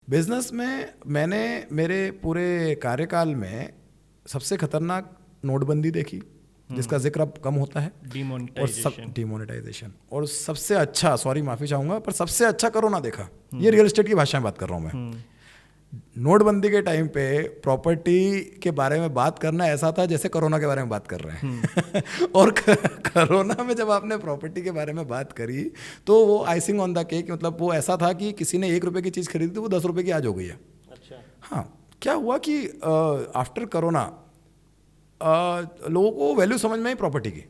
Business में मैंने मेरे पूरे कार्यकाल में सबसे खतरनाक नोटबंदी देखी, जिसका जिक्र अब कम होता है, और सब डिमोनेटाइजेशन, और सबसे अच्छा, सॉरी माफ़ी चाहूँगा, पर सबसे अच्छा कोरोना देखा। ये रियल एस्टेट की भाषा में बात कर रहा हूँ मैं। नोटबंदी के टाइम पे प्रॉपर्टी के बारे में बात करना ऐसा था जैसे कोरोना के बारे में बात कर रहे हैं। और कोरोना में जब आपने प्रॉपर्टी के बारे में बात करी तो वो आइसिंग ऑन द केक, मतलब वो ऐसा था कि किसी ने 1 रुपये की चीज़ खरीदी थी, वो 10 रुपये की आज हो गई है। अच्छा। हाँ, क्या हुआ कि आफ्टर कोरोना लोगों को वैल्यू समझ में आई प्रॉपर्टी की।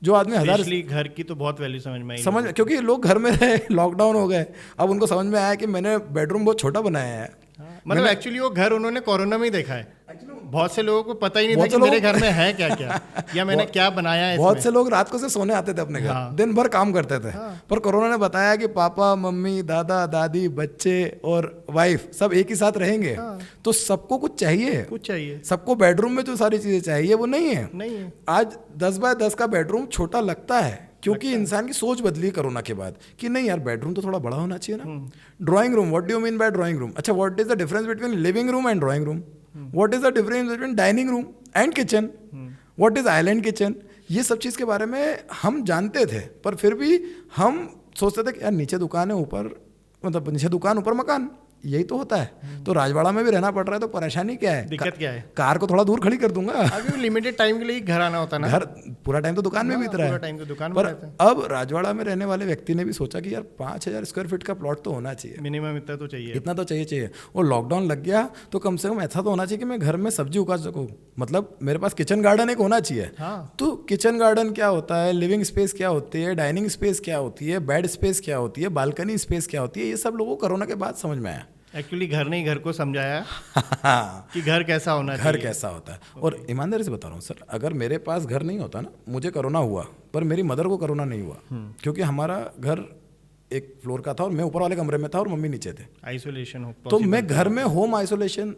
जो आदमी घर की तो बहुत वैल्यू समझ में आई, क्योंकि लोग घर में रहे, लॉकडाउन हो गए, अब उनको समझ में आया कि मैंने बेडरूम बहुत छोटा बनाया है। मतलब एक्चुअली वो घर उन्होंने कोरोना में ही देखा है। बहुत से लोगों को पता ही नहीं था कि मेरे घर में है क्या क्या या मैंने क्या बनाया है। बहुत से लोग रात को से सोने आते थे अपने घर, दिन भर काम करते थे। पर कोरोना ने बताया कि पापा मम्मी दादा दादी बच्चे और वाइफ सब एक ही साथ रहेंगे, तो सबको कुछ चाहिए। सबको बेडरूम में जो सारी चीजें चाहिए वो नहीं है। आज 10 बाय 10 का बेडरूम छोटा लगता है, क्योंकि इंसान की सोच बदली कोरोना के बाद कि नहीं यार, बेडरूम तो थोड़ा बड़ा होना चाहिए ना। Drawing room, what do you mean by drawing room? अच्छा, what is the difference between living room and drawing room? What is the difference between dining room and kitchen? What is island kitchen? ये सब चीज़ के बारे में हम जानते थे, पर फिर भी हम सोचते थे कि यार नीचे दुकान है, ऊपर मतलब नीचे दुकान ऊपर मकान, यही तो होता है। तो राजवाड़ा में भी रहना पड़ रहा है, तो परेशानी क्या है? दिक्कत क्या है? कार को थोड़ा दूर खड़ी कर दूंगा। अभी लिमिटेड टाइम के लिए घर आना होता ना। घर पूरा टाइम तो दुकान में बीत रहा है। टाइम तो दुकान पर अब राजवाड़ा में रहने वाले व्यक्ति ने भी सोचा कि यार 5000 स्क्वायर फीट का प्लॉट तो होना चाहिए, मिनिमम इतना तो चाहिए। और लॉकडाउन लग गया तो कम से कम ऐसा तो होना चाहिए कि मैं घर में सब्जी उगा सकूँ, मतलब मेरे पास किचन गार्डन एक होना चाहिए। तो किचन गार्डन क्या होता है, लिविंग स्पेस क्या होती है, डाइनिंग स्पेस क्या होती है, बेड स्पेस क्या होती है, बालकनी स्पेस क्या होती है, ये सब लोगों को कोरोना के बाद समझ में आया। एक्चुअली घर ने घर को समझाया कि घर कैसा होना चाहिए, घर कैसा होता है। और ईमानदारी से बता रहा हूँ सर, अगर मेरे पास घर नहीं होता ना, मुझे कोरोना हुआ पर मेरी मदर को कोरोना नहीं हुआ, क्योंकि हमारा घर एक फ्लोर का था और मैं ऊपर वाले कमरे में था और मम्मी नीचे थे। आइसोलेशन हो, तो मैं घर में होम आइसोलेशन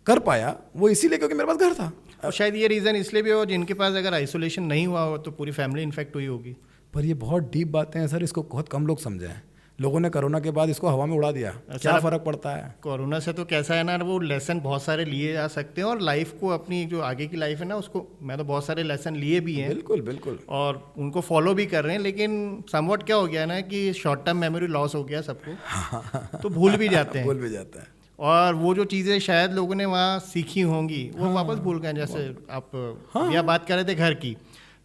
कर पाया, वो इसीलिए क्योंकि मेरे पास घर था। और शायद ये रीज़न इसलिए भी हो, जिनके पास अगर आइसोलेशन नहीं हुआ हो तो पूरी फैमिली इन्फेक्ट हुई होगी। पर ये बहुत डीप बातें हैं सर, इसको बहुत कम लोग समझे हैं। लोगों ने कोरोना के बाद इसको हवा में उड़ा दिया, क्या फ़र्क पड़ता है? कोरोना से तो कैसा है ना, वो लेसन बहुत सारे लिए जा सकते हैं, और लाइफ को, अपनी जो आगे की लाइफ है ना, उसको मैं तो बहुत सारे लेसन लिए भी हैं। बिल्कुल और उनको फॉलो भी कर रहे हैं, लेकिन समवट क्या हो गया ना कि शॉर्ट टर्म मेमोरी लॉस हो गया सबको। तो भूल भी जाते हैं। भूल भी जाता है। और वो जो चीज़ें शायद लोगों ने वहाँ सीखी होंगी वो वापस भूल गए। जैसे आप या बात कर रहे थे घर की,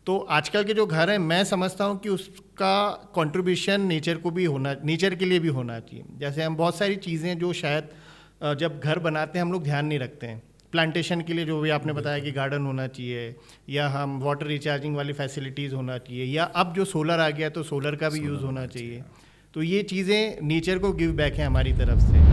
तो आजकल के जो घर हैं, मैं समझता हूँ कि उसका कंट्रीब्यूशन नेचर को भी होना, नेचर के लिए भी होना चाहिए। जैसे हम बहुत सारी चीज़ें जो शायद जब घर बनाते हैं हम लोग ध्यान नहीं रखते हैं। प्लांटेशन के लिए जो भी आपने बताया कि गार्डन होना चाहिए, या हम वाटर रिचार्जिंग वाली फैसिलिटीज़ होना चाहिए, या अब जो सोलर आ गया तो सोलर का भी यूज़ होना चाहिए। तो ये चीज़ें नेचर को गिव बैक है हमारी तरफ से।